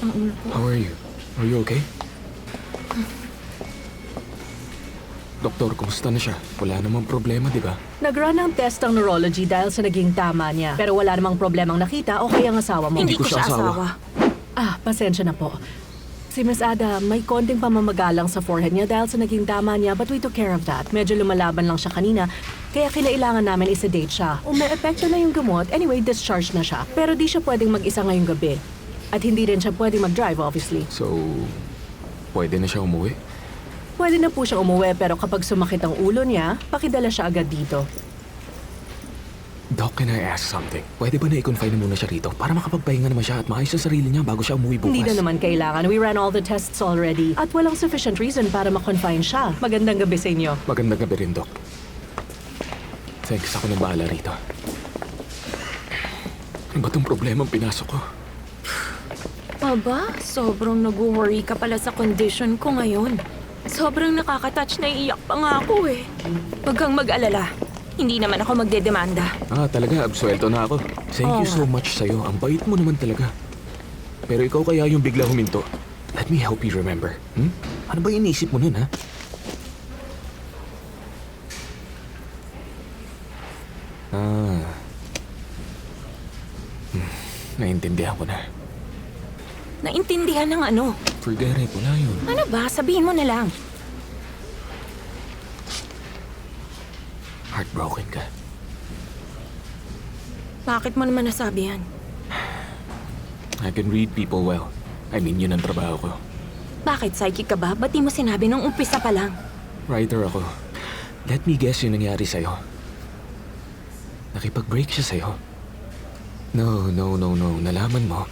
ang ulo ko. How are you? Are you okay? Doktor, kumusta na siya? Wala namang problema, di ba? Nag-run ng test ang neurology dahil sa naging tama niya. Pero wala namang problemang nakita o kaya ang asawa mo. Hindi ko siya asawa. Pasensya na po. Si Miss Ada, may konting pamamagalang sa forehead niya dahil sa naging tama niya, but we took care of that. Medyo lumalaban lang siya kanina, kaya kinailangan namin i-sedate siya. May epekto na yung gamot, anyway, discharge na siya. Pero di siya pwedeng mag-isa ngayong gabi. At hindi rin siya pwedeng mag-drive, obviously. So, pwede na siya umuwi? Pwede na po siya umuwi, pero kapag sumakit ang ulo niya, pakidala siya agad dito. Doc, can I ask something? Pwede ba na i-confine na muna siya rito para makapagpahinga naman siya at maayos ang sarili niya bago siya umuwi bukas? Hindi na naman kailangan. We ran all the tests already. At walang sufficient reason para ma-confine siya. Magandang gabi sa inyo. Magandang gabi rin, Doc. Thanks, ako nang bahala rito. Ano ba itong problema ang pinasok ko? Aba, sobrang nag-worry ka pala sa condition ko ngayon. Sobrang nakaka-touch na iiyak pa nga ako eh. Huwag kang mag-alala. Hindi naman ako magdedemanda. Talaga, absuelto na ako. Thank you so much sa'yo. Ang bait mo naman talaga. Pero ikaw kaya yung bigla huminto. Let me help you remember. Ano ba iniisip mo nun, ha? Naintindihan ko na. Naintindihan ng ano? Forget it, wala yun. Ano ba? Sabihin mo na lang. Heartbroken ka. Bakit mo naman nasabi yan? I can read people well. I mean, yun ang trabaho ko. Bakit? Psychic ka ba? Ba't di mo sinabi nung umpisa pa lang? Writer ako. Let me guess yung nangyari sa'yo. Nakipag-break siya sa'yo. No. Nalaman mo.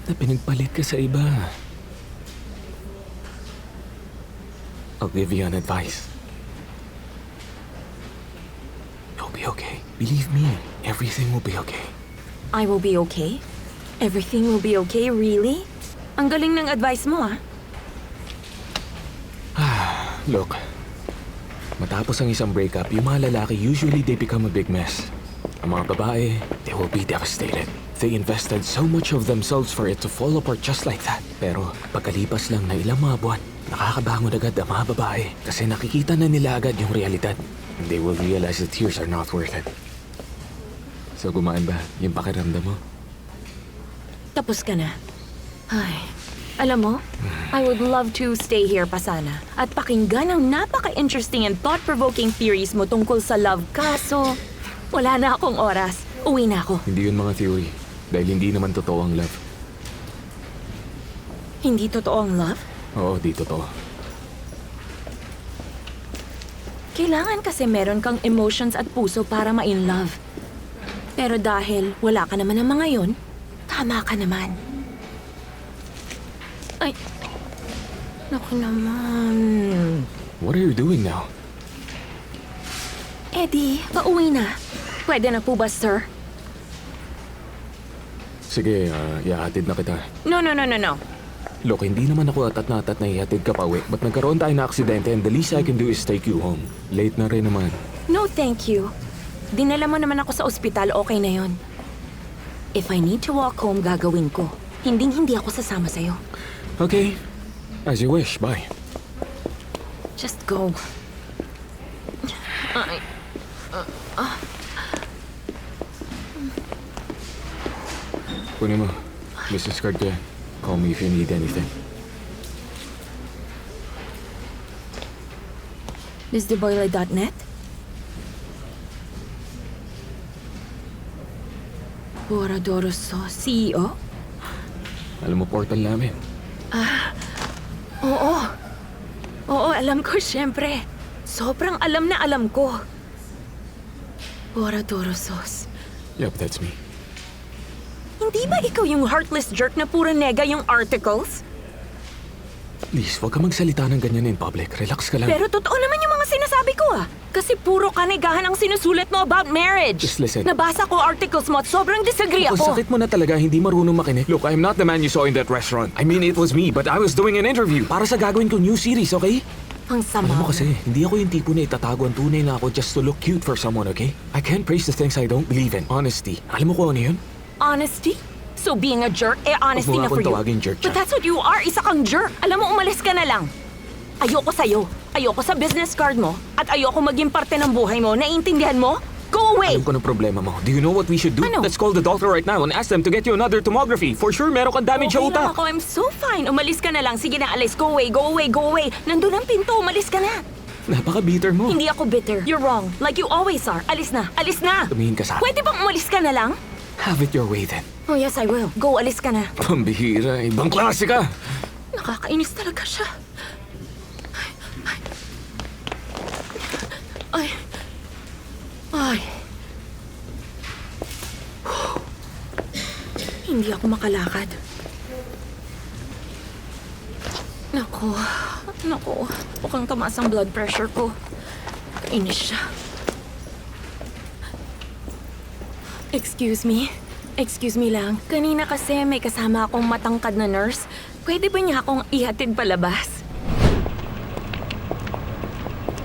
Na pinagpalit ka sa iba. I'll give you an advice. You'll be okay. Believe me, everything will be okay. I will be okay? Everything will be okay, really? Ang galing ng advice mo, ah. Look, matapos ang isang breakup, yung mga lalaki, usually they become a big mess. Ang mga babae, they will be devastated. They invested so much of themselves for it to fall apart just like that. Pero pagkalipas lang na ilang mga buwan, nakakabangon agad ang mga babae kasi nakikita na nila agad yung realidad. And they will realize the tears are not worth it. So gumaan ba yung pakiramdam mo? Tapos ka na. Ay, alam mo, I would love to stay here pa sana at pakinggan ang napaka-interesting and thought-provoking theories mo tungkol sa love. Kaso, wala na akong oras. Uwi na ako. Hindi yun mga theory. Dahil hindi naman totoo ang love. Hindi totoo ang love? Oo, di totoo. Kailangan kasi meron kang emotions at puso para ma-in love. Pero dahil wala ka naman ng mga yun, tama ka naman. Ay, naku naman. What are you doing now? Eddie, pauwi na. Pwede na po ba, sir? Sige, ihahatid na kita. No. Look, hindi naman ako atat na ihatid ka pa uwi. But nagkaroon tayo na aksidente and the least I can do is take you home. Late na rin naman. No, thank you. Dinala mo naman ako sa ospital, okay na yon. If I need to walk home, gagawin ko. Hindi ako sasama sa'yo. Okay. As you wish. Bye. Just go. Ay. Kunin mo. Business card ka. Call me if you need anything. BizDeBoyle.net? Boradoro CEO? Alam mo portal namin. Oo. Oo, alam ko, syempre. Sobrang alam na alam ko. Boradoro Sauce. Yup, that's me. Hindi ba ikaw yung heartless jerk na puro nega yung articles? Please, huwag ka magsalita ng ganyan in public. Relax ka lang. Pero totoo naman yung mga sinasabi ko, ah. Kasi puro kanegahan ang sinusulat mo about marriage. Just listen. Nabasa ko articles mo at sobrang disagree Ang ako. sakit mo na talaga, hindi marunong makinig. Look, I'm not the man you saw in that restaurant. I mean, it was me, but I was doing an interview. Para sa gagawin kong new series, okay? Ang sama Alam mo kasi, hindi ako yung tipo na itatago ang tunay na ako just to look cute for someone, okay? I can't praise the things I don't believe in. Honesty. Alam mo kung ano yun? Honesty? So being a jerk, honesty Huwag mo na for akong you. tawagin jerk, But Chan. that's what you are, isa kang jerk. Alam mo, umalis ka na lang. Ayoko sa'yo. Ayoko sa business card mo. At ayoko maging parte ng buhay mo. Naiintindihan mo? Go away! Alam ko ng problema mo. Do you know what we should do? Ano? Let's call the doctor right now and ask them to get you another tomography. For sure, meron kang damage sa Okay lang utak. ako, I'm so fine. Umalis ka na lang. Sige na, alis. Go away, go away, go away. Nandun ang pinto, umalis ka na. Napaka-bitter mo. Hindi ako bitter. You're wrong. Like you always are. Alis na. Alis na! Tumingin ka sa akin. Pwede bang umalis ka na lang? Have it your way then. Oh yes, I will. Go, alis ka na. Pambihira, ibang klase ka. Nakakainis talaga siya. Ay. Ay. Hindi ako makalakad. Nako. Nako. Mukhang tumaas ang blood pressure ko. Kainis siya. Excuse me? Excuse me lang. Kanina kasi may kasama akong matangkad na nurse. Pwede ba niya akong ihatid palabas?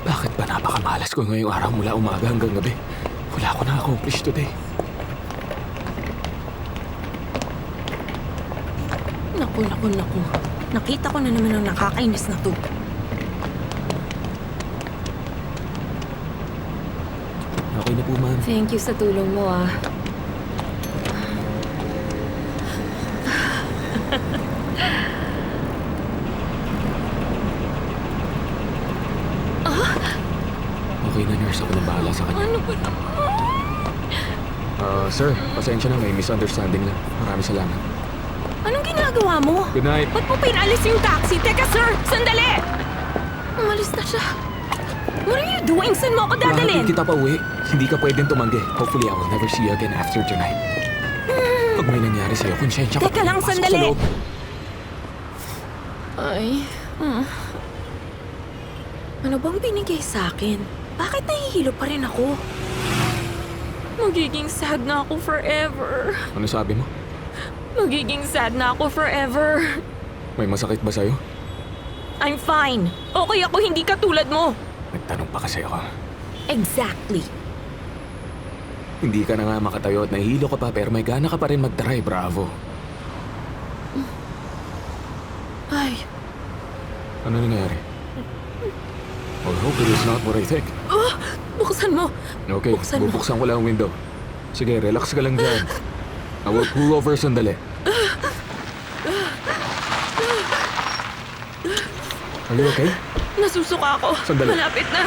Bakit ba napakamalas ko ngayong araw mula umaga hanggang gabi? Wala ko na-accomplish today. Naku, naku, naku. Nakita ko na naman ang nakakainis na to. Okay na po, ma'am. Thank you sa tulong mo, ah. Okay na, nurse. Ako na bahala sa kanya. Ano ba naman? Sir, pasensya na. May misunderstanding lang. Maraming salamat. Anong ginagawa mo? Good night. Ba't mo pinalis yung taxi? Teka, sir! Sandali! Umalis na siya. What are you doing? Saan mo ako dadalhin? Hahatid kita pa uwi. Hindi ka pwedeng tumanggi. Hopefully, I will never see you again after tonight. Pag may nangyari sa'yo, konsensya ka. Teka lang, Pasok sa sandali. loob. Ay, ano bang binigay sa akin? Bakit nahihilo pa rin ako? Magiging sad na ako forever. Ano sabi mo? Magiging sad na ako forever. May masakit ba sa'yo? I'm fine. Okay ako, hindi katulad mo. Nagtanong pa kasi ako. Exactly. Hindi ka na nga makatayo at nahihilo ka pa pero may gana ka pa rin mag-try. Bravo. Ay, Ano nangyari? I hope it is not what I think. buksan mo. Okay, Buksan mo. bubuksan ko lang ang window. Sige, relax ka lang dyan. I will pull over sandali. Are you okay? Nasusuka ako. Sandali. Malapit na.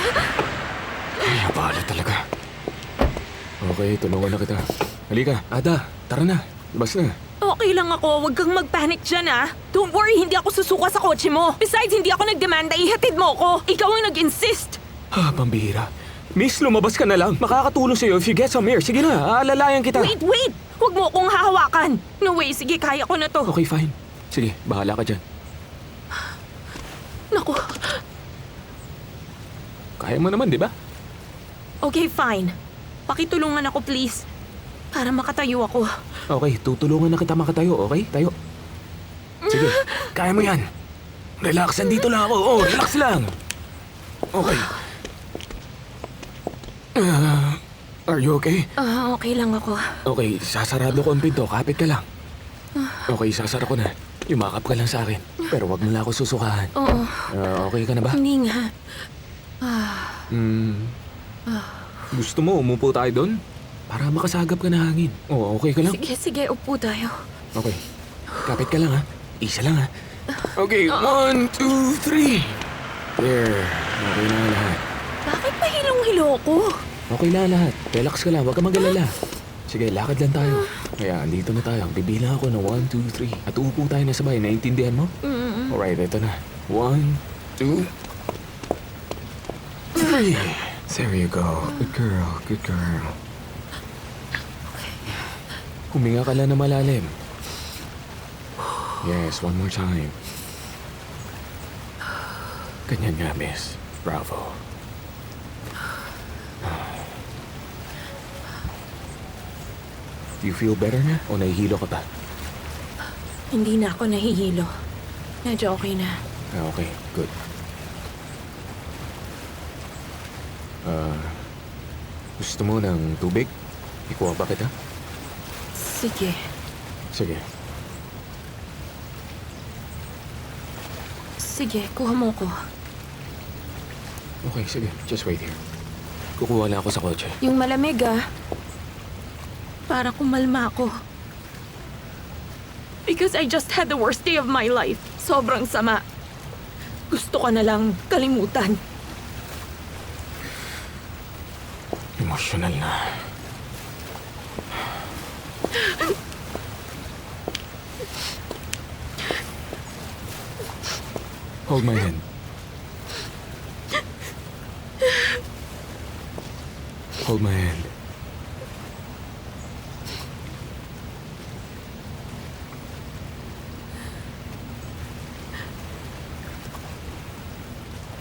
Ay, abala talaga. Okay, tulungan na kita. Halika, Ada, tara na. Labas na. Okay lang ako. Huwag kang mag-panic dyan, ah. Don't worry, hindi ako susuka sa kotse mo. Besides, hindi ako nagdemanda. Ihatid mo ako. Ikaw ang nag-insist. Pambihira. Miss, lumabas ka na lang. Makakatulong sa'yo if you get some air. Sige na, aalalayan kita. Wait! Huwag mo akong hahawakan. No way, sige, kaya ko na to. Okay, fine. Sige, bahala ka dyan. Naku. Kaya mo naman, di ba? Okay, fine. Pakitulungan ako, please. Para makatayo ako. Okay, tutulungan na kita makatayo, okay? Tayo. Sige, kaya mo yan. Relax, andito lang ako. Oh, relax lang. Okay. Are you okay? Okay lang ako. Okay, sasarado ko ang pinto. Kapit ka lang. Okay, sasara ko na. Yumakap ka lang sa akin. Pero wag mo lang ako susukahan. Oo, Okay ka na ba? hindi nga. Gusto mo, umupo tayo doon? Para makasagap ka na hangin. Oh, okay ka lang? Sige, upo tayo. Okay. Kapit ka lang, ha? Isa lang, ha? Okay, 1, 2, 3. There. Okay na lahat. Bakit pa hilong-hilo ko? Okay na lahat. Relax ka lang. Huwag ka mag-alala. Sige, lakad lang tayo. Kaya, andito na tayo. Bibilang ako ng 1, 2, 3. At uupo tayo na sabay. Naintindihan mo? Alright, ito na. 1, 2, 3. There you go. Good girl. Good girl. Huminga ka lang na malalim. Yes, one more time. Ganyan nga, miss. Bravo. Do you feel better na? O nahihilo ka pa? Hindi na ako nahihilo. Medyo okay na. Okay, good. Gusto mo ng tubig? Ikuha ba kita? Sige. Sige. Sige, kuha mo ko. Okay, sige. Just wait here. Kukuha lang ako sa kotse. Yung malamig para kumalma ako. Because I just had the worst day of my life. Sobrang sama. Gusto ko na lang kalimutan. Emotional na. Hold my hand. Hold my hand.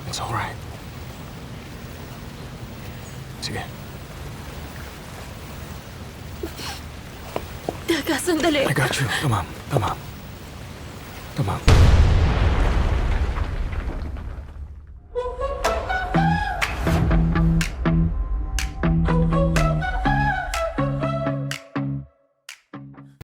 It's all right. Sige. Teka, sandali. I got you. Come on. Come on. Come on.